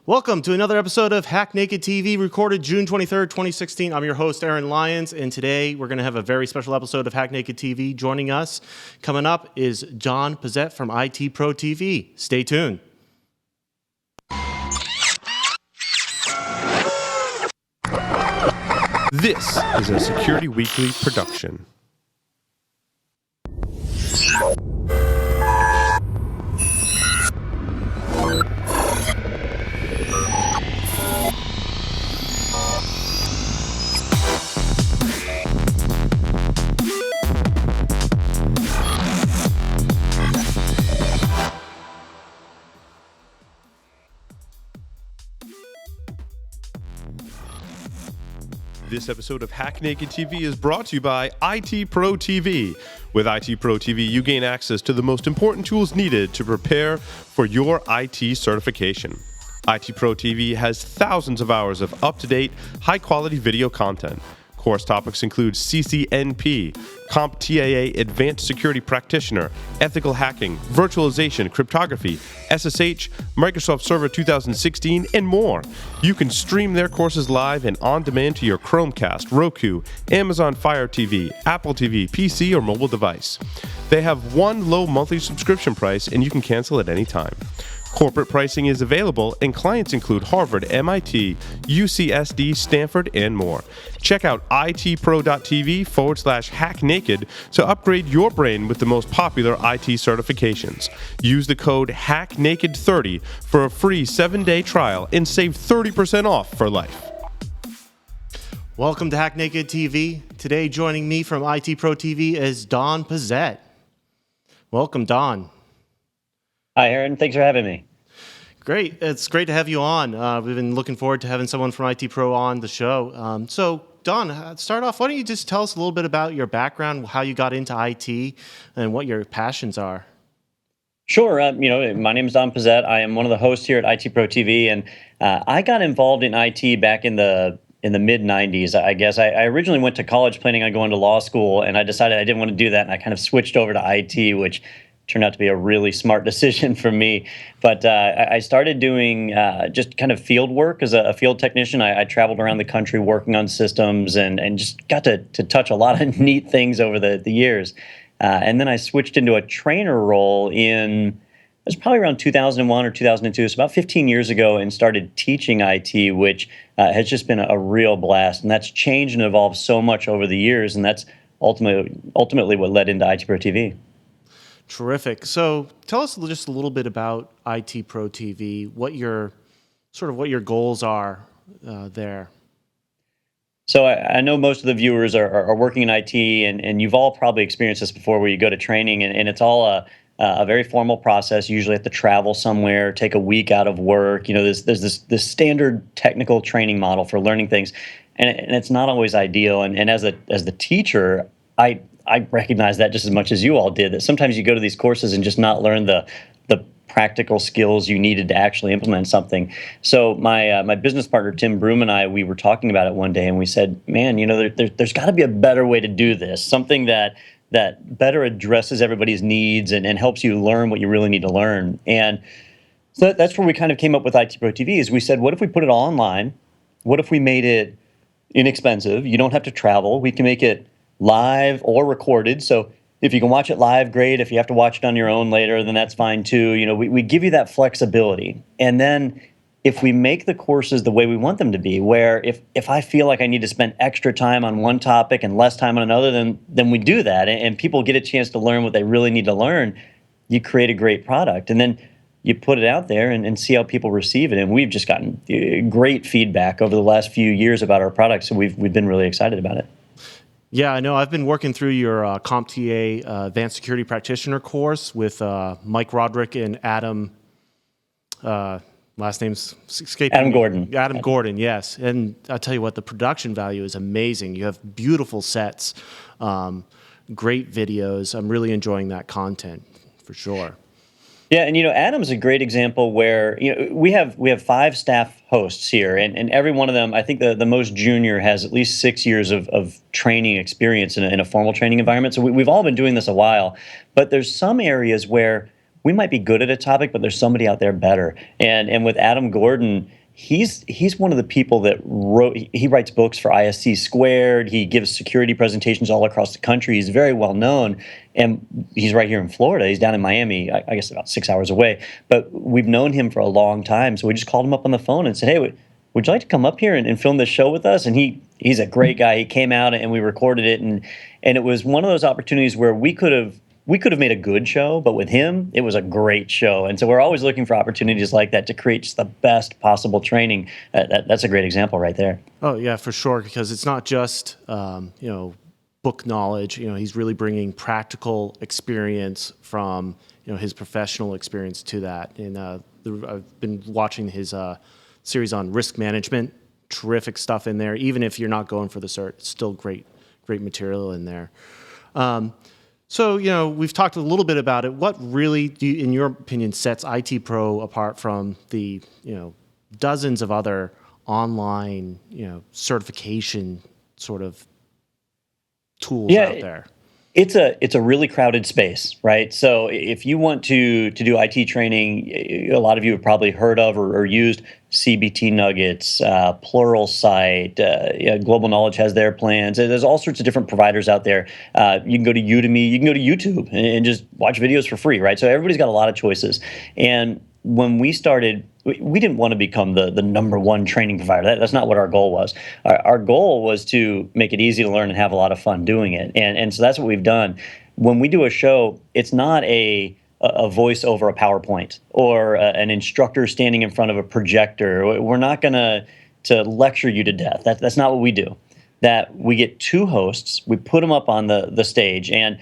Welcome to another episode of Hack Naked TV, recorded June 23rd, 2016. I'm your host, Aaron Lyons, and today we're going to have a very special episode of Hack Naked TV. Joining us coming up is Don Pezet from IT Pro TV. Stay tuned. This is a Security Weekly production. This episode of Hack Naked TV is brought to you by IT Pro TV. With IT Pro TV, you gain access to the most important tools needed to prepare for your IT certification. IT Pro TV has thousands of hours of up-to-date, high-quality video content. Course topics include CCNP, CompTIA Advanced Security Practitioner, Ethical Hacking, Virtualization, Cryptography, SSH, Microsoft Server 2016, and more. You can stream their courses live and on demand to your Chromecast, Roku, Amazon Fire TV, Apple TV, PC, or mobile device. They have one low monthly subscription price, and you can cancel at any time. Corporate pricing is available, and clients include Harvard, MIT, UCSD, Stanford, and more. Check out itpro.tv/hacknaked to upgrade your brain with the most popular IT certifications. Use the code HACKNAKED30 for a free 7-day trial and save 30% off for life. Welcome to Hack Naked TV. Today, joining me from IT Pro TV is Don Pezet. Welcome, Don. Hi, Aaron. Thanks for having me. Great. It's great to have you on. We've been looking forward to having someone from IT Pro on the show. So, Don, start off, why don't you just tell us a little bit about your background, how you got into IT, and what your passions are? Sure. My name is Don Pezet. I am one of the hosts here at IT Pro TV, and I got involved in IT back in the mid-'90s, I guess. I originally went to college planning on going to law school, and I decided I didn't want to do that, and I kind of switched over to IT, which turned out to be a really smart decision for me. But I started doing just kind of field work as a field technician. I traveled around the country working on systems and just got to touch a lot of neat things over the years. And then I switched into a trainer role it was probably around 2001 or 2002, so about 15 years ago, and started teaching IT, which has just been a real blast. And that's changed and evolved so much over the years, and that's ultimately what led into IT Pro TV. Terrific. So tell us just a little bit about IT Pro TV, what your goals are there. So I know most of the viewers are working in IT, and you've all probably experienced this before, where you go to training, and it's all a very formal process. You usually have to travel somewhere, take a week out of work. There's this standard technical training model for learning things, and it's not always ideal. And as the teacher, I recognize that just as much as you all did, that sometimes you go to these courses and just not learn the practical skills you needed to actually implement something. So my business partner, Tim Broom, and we were talking about it one day, and we said, man, there's got to be a better way to do this, something that better addresses everybody's needs and helps you learn what you really need to learn. And so that's where we kind of came up with IT Pro TV. Is we said, what if we put it all online? What if we made it inexpensive? You don't have to travel. We can make it live or recorded. So if you can watch it live, great. If you have to watch it on your own later, then that's fine too. We give you that flexibility. And then if we make the courses the way we want them to be, where if I feel like I need to spend extra time on one topic and less time on another, then we do that. And people get a chance to learn what they really need to learn. You create a great product. And then you put it out there and see how people receive it. And we've just gotten great feedback over the last few years about our product. So we've been really excited about it. Yeah, I know. I've been working through your CompTIA Advanced Security Practitioner course with Mike Roderick and Adam, last name's escaping Adam me. Gordon. Adam Gordon, yes. And I'll tell you what, the production value is amazing. You have beautiful sets, great videos. I'm really enjoying that content, for sure. Yeah, and Adam's a great example where we have 5 staff hosts here, and every one of them, I think the most junior has at least 6 years of training experience in a formal training environment. So we've all been doing this a while, but there's some areas where we might be good at a topic, but there's somebody out there better. And with Adam Gordon, he's one of the people that he writes books for ISC Squared. He gives security presentations all across the country. He's very well known, and he's right here in Florida. He's down in Miami, I guess about 6 hours away. But we've known him for a long time, so we just called him up on the phone and said, "Hey, would you like to come up here and film this show with us?" And he's a great guy. He came out and we recorded it, and it was one of those opportunities where we could have made a good show, but with him, it was a great show. And so we're always looking for opportunities like that to create just the best possible training. That's a great example right there. Oh yeah, for sure. Because it's not just book knowledge. He's really bringing practical experience from his professional experience to that. And I've been watching his series on risk management. Terrific stuff in there. Even if you're not going for the cert, still great material in there. So, we've talked a little bit about it. What really, in your opinion, sets IT Pro apart from the, dozens of other online, certification sort of tools out there? It's a really crowded space, right? So if you want to do IT training, a lot of you have probably heard of or used CBT Nuggets, Pluralsight, Global Knowledge has their plans. There's all sorts of different providers out there. You can go to Udemy, you can go to YouTube and just watch videos for free, right? So everybody's got a lot of choices. And when we started, we didn't want to become the number one training provider. That's not what our goal was. Our goal was to make it easy to learn and have a lot of fun doing it. And so that's what we've done. When we do a show, it's not a voice over a PowerPoint or an instructor standing in front of a projector. We're not going to lecture you to death. That's not what we do. That we get two hosts, we put them up on the stage, and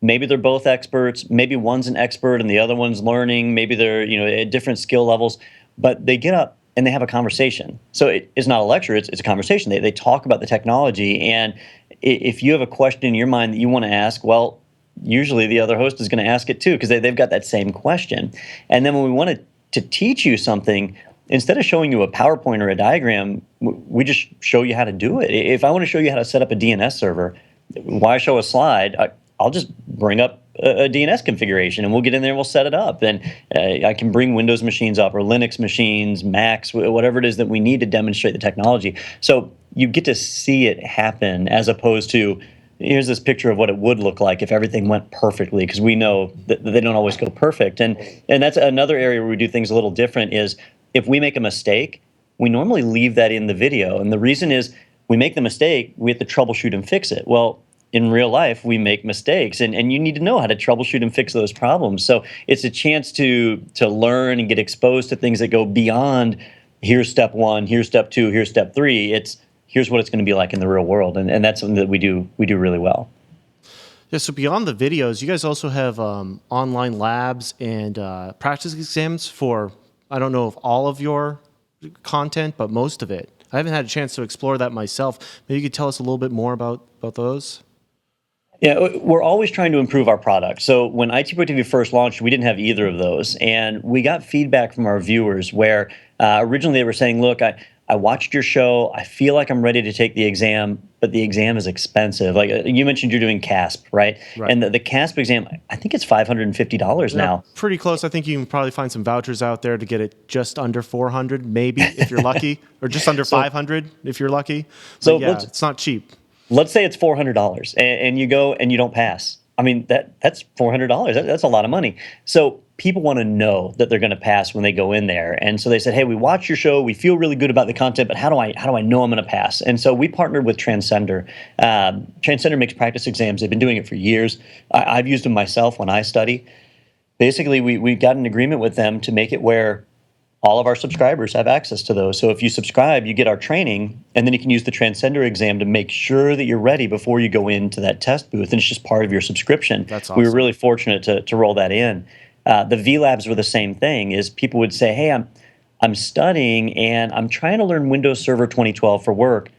maybe they're both experts. Maybe one's an expert and the other one's learning. Maybe they're at different skill levels, but they get up and they have a conversation. So it's not a lecture; it's a conversation. They talk about the technology, and if you have a question in your mind that you want to ask, well, usually the other host is going to ask it too because they've got that same question. And then when we want to teach you something, instead of showing you a PowerPoint or a diagram, we just show you how to do it. If I want to show you how to set up a DNS server, why show a slide? I'll just bring up a DNS configuration and we'll get in there and we'll set it up. And I can bring Windows machines up or Linux machines, Macs, whatever it is that we need to demonstrate the technology. So you get to see it happen as opposed to, here's this picture of what it would look like if everything went perfectly, because we know that they don't always go perfect. And that's another area where we do things a little different is if we make a mistake, we normally leave that in the video. And the reason is we make the mistake, we have to troubleshoot and fix it. Well, in real life, we make mistakes, and you need to know how to troubleshoot and fix those problems. So it's a chance to learn and get exposed to things that go beyond here's step one, here's step two, here's step three. Here's what it's going to be like in the real world, and that's something that we do really well. Yeah, so beyond the videos, you guys also have online labs and practice exams for, I don't know if all of your content, but most of it. I haven't had a chance to explore that myself. Maybe you could tell us a little bit more about those? Yeah, we're always trying to improve our product. So when IT Pro TV first launched, we didn't have either of those. And we got feedback from our viewers where originally they were saying, look, I watched your show. I feel like I'm ready to take the exam, but the exam is expensive. Like you mentioned, you're doing CASP, right? And the CASP exam, I think it's $550 now. Pretty close. I think you can probably find some vouchers out there to get it just under $400, maybe if you're lucky, or just under $500 if you're lucky. But so yeah, it's not cheap. Let's say it's $400 and you go and you don't pass. I mean, that's $400. That's a lot of money. So people want to know that they're going to pass when they go in there. And so they said, hey, we watched your show. We feel really good about the content, but how do I know I'm going to pass? And so we partnered with Transcender. Transcender makes practice exams. They've been doing it for years. I've used them myself when I study. Basically, we got an agreement with them to make it where all of our subscribers have access to those. So if you subscribe, you get our training, and then you can use the Transcender exam to make sure that you're ready before you go into that test booth, and it's just part of your subscription. That's awesome. We were really fortunate to roll that in. The V-Labs were the same thing, is people would say, hey, I'm studying, and I'm trying to learn Windows Server 2012 for work,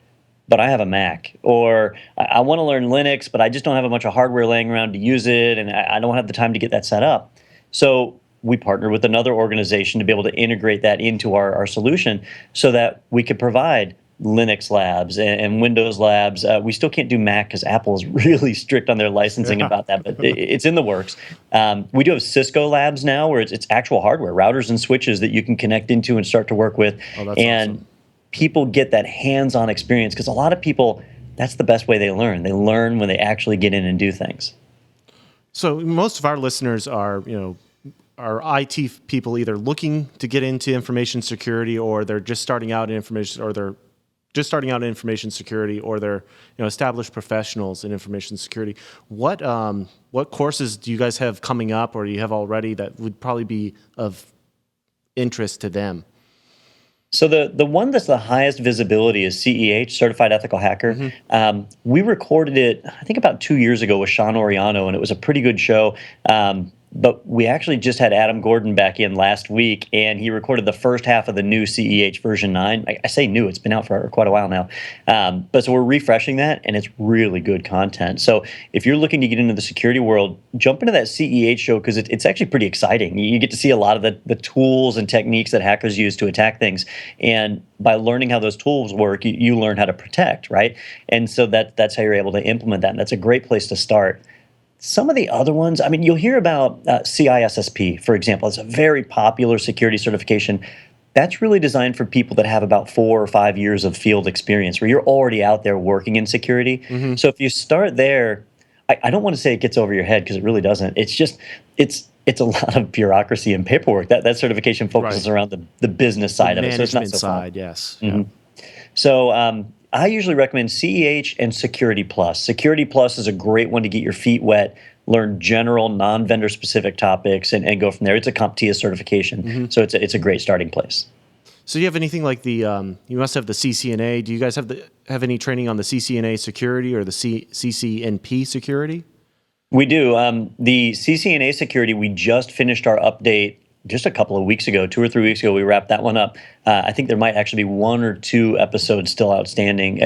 but I have a Mac. Or I want to learn Linux, but I just don't have a bunch of hardware laying around to use it, and I don't have the time to get that set up. So we partnered with another organization to be able to integrate that into our solution so that we could provide Linux labs and Windows labs. We still can't do Mac because Apple is really strict on their licensing about that, but it's in the works. We do have Cisco labs now where it's actual hardware, routers and switches that you can connect into and start to work with. Oh, that's and awesome. people get that hands-on experience because a lot of people, that's the best way they learn. They learn when they actually get in and do things. So most of our listeners are, are IT people either looking to get into information security, or they're just starting out in information, or they're established professionals in information security. What courses do you guys have coming up, or do you have already that would probably be of interest to them? So the one that's the highest visibility is CEH, Certified Ethical Hacker. We recorded it, I think, about 2 years ago with Sean Oriano, and it was a pretty good show. But we actually just had Adam Gordon back in last week, and he recorded the first half of the new CEH version 9. I say new, it's been out for quite a while now. But so we're refreshing that, and it's really good content. So if you're looking to get into the security world, jump into that CEH show because it's actually pretty exciting. You get to see a lot of the tools and techniques that hackers use to attack things. And by learning how those tools work, you learn how to protect, right? And so that's how you're able to implement that, and that's a great place to start. Some of the other ones, I mean, you'll hear about CISSP, for example. It's a very popular security certification. That's really designed for people that have about 4 or 5 years of field experience, where you're already out there working in security. So if you start there, I don't want to say it gets over your head because it really doesn't. It's just, it's a lot of bureaucracy and paperwork. That certification focuses around the business side of it. So it's not so side, fun. yes. So I usually recommend CEH and Security Plus. Security Plus is a great one to get your feet wet, learn general non-vendor specific topics, and go from there. It's a CompTIA certification, so it's a great starting place. So do you have anything like the, you must have the CCNA. Do you guys have any training on the CCNA Security or the CCNP Security? We do. The CCNA Security, we just finished our update just a couple of weeks ago, 2 or 3 weeks ago. We wrapped that one up. I think there might actually be 1 or 2 episodes still outstanding.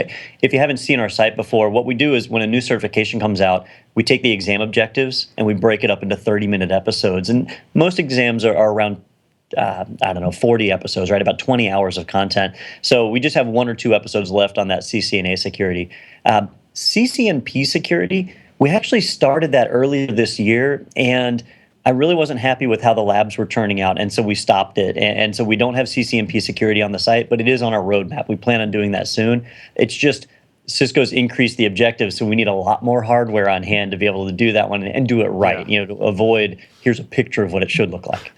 If you haven't seen our site before, what we do is when a new certification comes out, we take the exam objectives and we break it up into 30-minute episodes. And most exams are around 40 episodes, right? About 20 hours of content. So we just have 1 or 2 episodes left on that CCNA Security. CCNP Security, we actually started that earlier this year, and I really wasn't happy with how the labs were turning out, and so we stopped it. And so we don't have CCNP Security on the site, but it is on our roadmap. We plan on doing that soon. It's just Cisco's increased the objectives, so we need a lot more hardware on hand to be able to do that one and do it right, to avoid, here's a picture of what it should look like.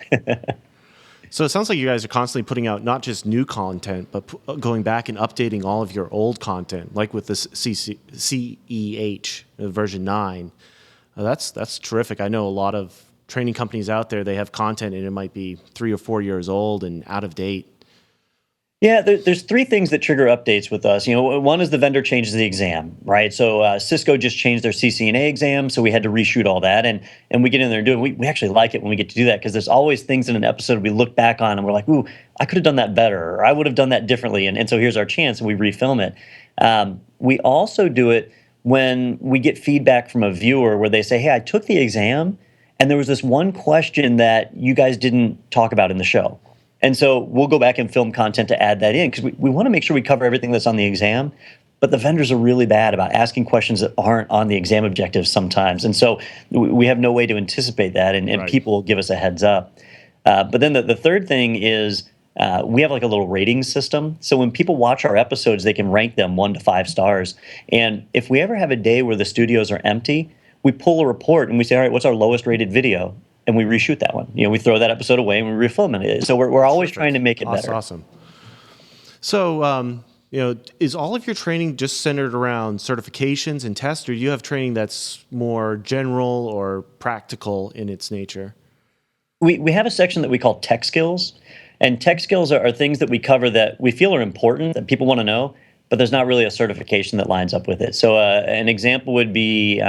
So it sounds like you guys are constantly putting out not just new content, but going back and updating all of your old content, like with this CEH version 9. That's terrific. I know a lot of training companies out there, they have content and it might be 3 or 4 years old and out of date. Yeah, there's 3 things that trigger updates with us. One is the vendor changes the exam, right? So Cisco just changed their CCNA exam, so we had to reshoot all that, and we get in there and do it. We actually like it when we get to do that because there's always things in an episode we look back on and we're like, ooh, I could have done that better, or I would have done that differently, and so here's our chance, and we refilm it. We also do it when we get feedback from a viewer where they say, hey, I took the exam, and there was this one question that you guys didn't talk about in the show. And so we'll go back and film content to add that in because we want to make sure we cover everything that's on the exam. But the vendors are really bad about asking questions that aren't on the exam objectives sometimes. And so we have no way to anticipate that, and people will give us a heads up. But then the third thing is we have like a little rating system. So when people watch our episodes, they can rank them 1 to 5 stars. And if we ever have a day where the studios are empty, we pull a report and we say, all right, what's our lowest rated video? And we reshoot that one. We throw that episode away and we refilm it. So we're always trying to make it better. That's awesome. So, is all of your training just centered around certifications and tests, or do you have training that's more general or practical in its nature? We have a section that we call tech skills. And tech skills are things that we cover that we feel are important, that people want to know, but there's not really a certification that lines up with it. So an example would be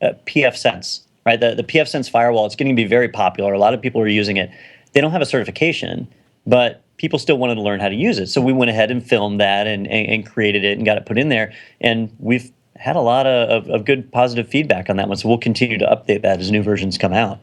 PFSense. Right, the PFSense firewall, it's getting to be very popular. A lot of people are using it. They don't have a certification, but people still wanted to learn how to use it. So we went ahead and filmed that and created it and got it put in there. And we've had a lot of good positive feedback on that one. So we'll continue to update that as new versions come out.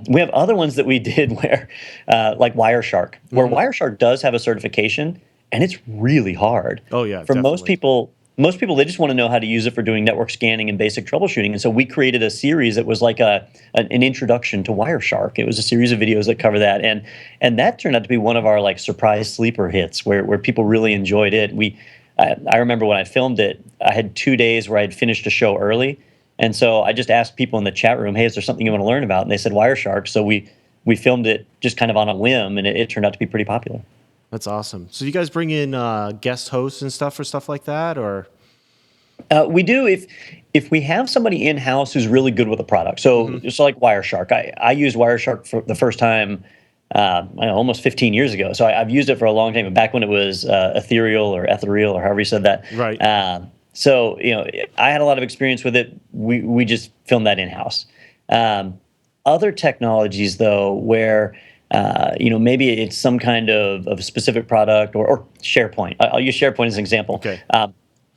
We have other ones that we did where, like Wireshark, where Wireshark does have a certification. and it's really hard. Oh yeah, For definitely. most people they just want to know how to use it for doing network scanning and basic troubleshooting. And so we created a series that was like an introduction to Wireshark. It was a series of videos that cover that, and that turned out to be one of our like surprise sleeper hits where people really enjoyed it. I remember when I filmed it, I had 2 days where I had finished a show early, and so I just asked people in the chat room, "Hey, is there something you want to learn about?" And they said Wireshark. So we filmed it just kind of on a whim, and it turned out to be pretty popular. That's awesome. So you guys bring in guest hosts and stuff for stuff like that, or? We do if we have somebody in house who's really good with a product. So Mhm. it's like Wireshark. I used Wireshark for the first time I don't know, almost 15 years ago. So I've used it for a long time, back when it was ethereal or however you said that. Right. So I had a lot of experience with it. We just filmed that in house. Other technologies though, where maybe it's some kind of specific product or SharePoint. I'll use SharePoint as an example. Okay.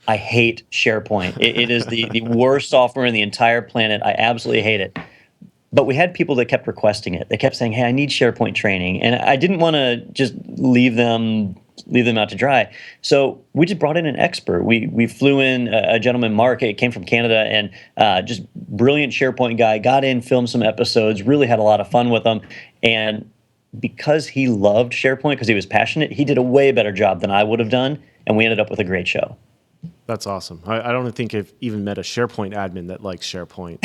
I hate SharePoint. It is the worst software in the entire planet. I absolutely hate it. But we had people that kept requesting it. They kept saying, "Hey, I need SharePoint training," and I didn't want to just leave them out to dry. So we just brought in an expert. We flew in a gentleman, Mark. It came from Canada, and just brilliant SharePoint guy. Got in, filmed some episodes. Really had a lot of fun with them, and because he loved SharePoint, because he was passionate, he did a way better job than I would have done, and we ended up with a great show. That's awesome. I don't think I've even met a SharePoint admin that likes SharePoint.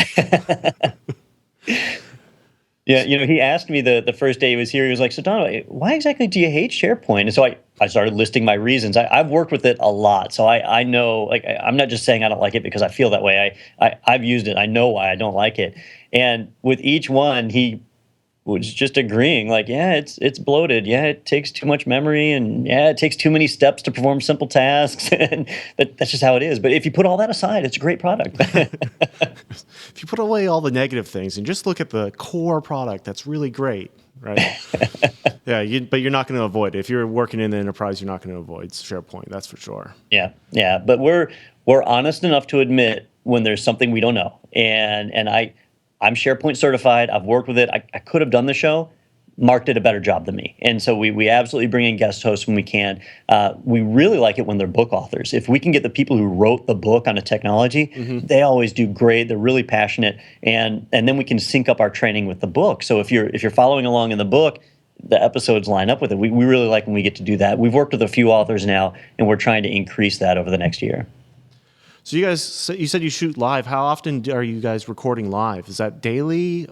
Yeah, he asked me the first day he was here. He was like, "So Don, why exactly do you hate SharePoint?" And so I started listing my reasons. I've worked with it a lot, so I know. Like, I'm not just saying I don't like it because I feel that way. I've used it. I know why I don't like it. And with each one, he was just agreeing, like, yeah, it's bloated. Yeah, it takes too much memory, and yeah, it takes too many steps to perform simple tasks, and that's just how it is. But if you put all that aside, it's a great product. If you put away all the negative things and just look at the core product, that's really great, right? Yeah, but you're not going to avoid it. If you're working in the enterprise, you're not going to avoid SharePoint. That's for sure. Yeah. But we're honest enough to admit when there's something we don't know, and I'm SharePoint certified. I've worked with it. I could have done the show. Mark did a better job than me. And so we absolutely bring in guest hosts when we can. We really like it when they're book authors. If we can get the people who wrote the book on a technology, they always do great. They're really passionate. And then we can sync up our training with the book. So if you're following along in the book, the episodes line up with it. We really like when we get to do that. We've worked with a few authors now, and we're trying to increase that over the next year. So you said you shoot live. How often are you guys recording live? Is that daily?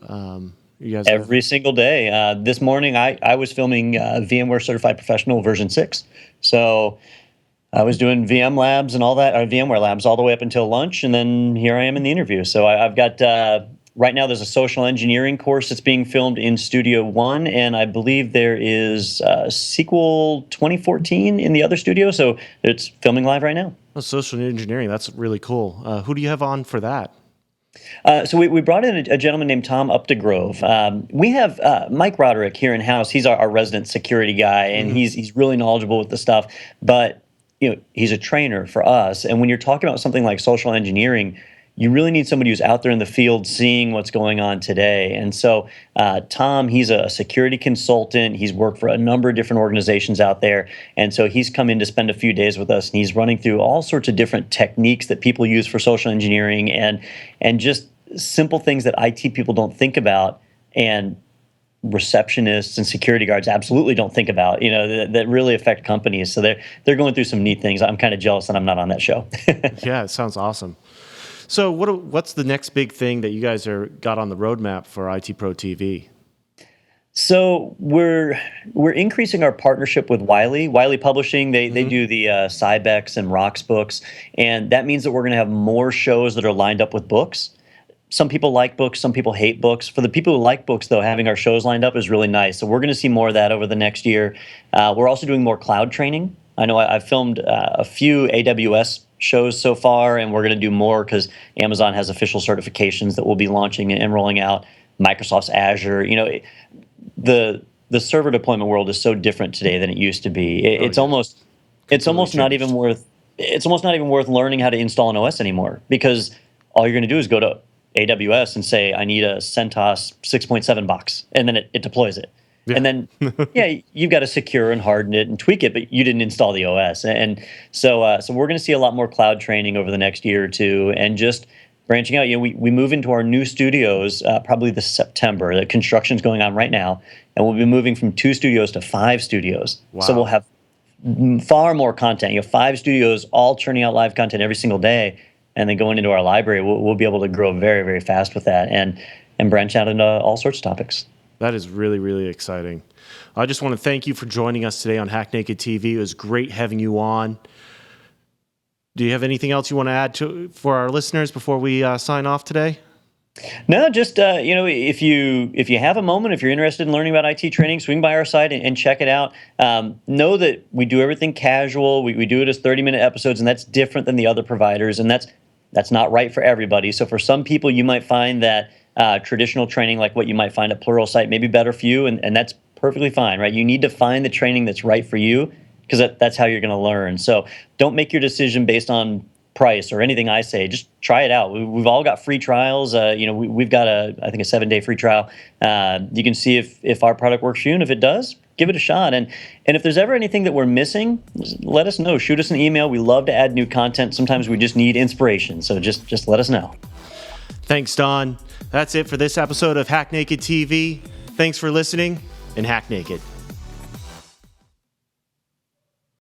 You guys Every single day. This morning, I was filming VMware Certified Professional version 6. So I was doing VM labs and all that, or VMware labs all the way up until lunch, and then here I am in the interview. So I've got, right now there's a social engineering course that's being filmed in Studio One, and I believe there is Sequel 2014 in the other studio. So it's filming live right now. Oh, social engineering, that's really cool. Who do you have on for that? So we brought in a gentleman named Tom Updegrove. We have Mike Roderick here in house. He's our resident security guy, and he's really knowledgeable with the stuff. But he's a trainer for us. And when you're talking about something like social engineering, you really need somebody who's out there in the field seeing what's going on today. And so Tom, he's a security consultant. He's worked for a number of different organizations out there. And so he's come in to spend a few days with us, and he's running through all sorts of different techniques that people use for social engineering and just simple things that IT people don't think about, and receptionists and security guards absolutely don't think about, that really affect companies. So they're going through some neat things. I'm kind of jealous that I'm not on that show. Yeah, it sounds awesome. So what's the next big thing that you guys got on the roadmap for IT Pro TV? So we're increasing our partnership with Wiley Publishing. They do the Cybex and Rocks books, and that means that we're going to have more shows that are lined up with books. Some people like books, some people hate books. For the people who like books, though, having our shows lined up is really nice. So we're going to see more of that over the next year. We're also doing more cloud training. I know I've filmed a few AWS shows so far, and we're going to do more because Amazon has official certifications that we'll be launching and rolling out. Microsoft's Azure. The server deployment world is so different today than it used to be. It's almost not even worth learning how to install an OS anymore, because all you're going to do is go to AWS and say, I need a CentOS 6.7 box, and then it deploys it. And then, yeah, you've got to secure and harden it and tweak it, but you didn't install the OS. And so we're going to see a lot more cloud training over the next year or two, and just branching out. We move into our new studios probably this September. The construction's going on right now, and we'll be moving from 2 studios to 5 studios. Wow. So we'll have far more content. 5 studios all churning out live content every single day, and then going into our library, we'll be able to grow very, very fast with that, and branch out into all sorts of topics. That is really, really exciting. I just want to thank you for joining us today on Hack Naked TV. It was great having you on. Do you have anything else you want to add for our listeners before we sign off today? No, just if you have a moment, if you're interested in learning about IT training, swing by our site and check it out. Know that we do everything casual. We do it as 30-minute episodes, and that's different than the other providers, and that's not right for everybody. So for some people, you might find that traditional training, like what you might find at Pluralsight, may be better for you, and that's perfectly fine, right? You need to find the training that's right for you, because that's how you're going to learn. So don't make your decision based on price or anything I say. Just try it out. We've all got free trials. We've got I think a 7-day free trial. You can see if our product works for you, and if it does, give it a shot. And if there's ever anything that we're missing, let us know. Shoot us an email. We love to add new content. Sometimes we just need inspiration. So just let us know. Thanks, Don. That's it for this episode of Hack Naked TV. Thanks for listening, and Hack Naked.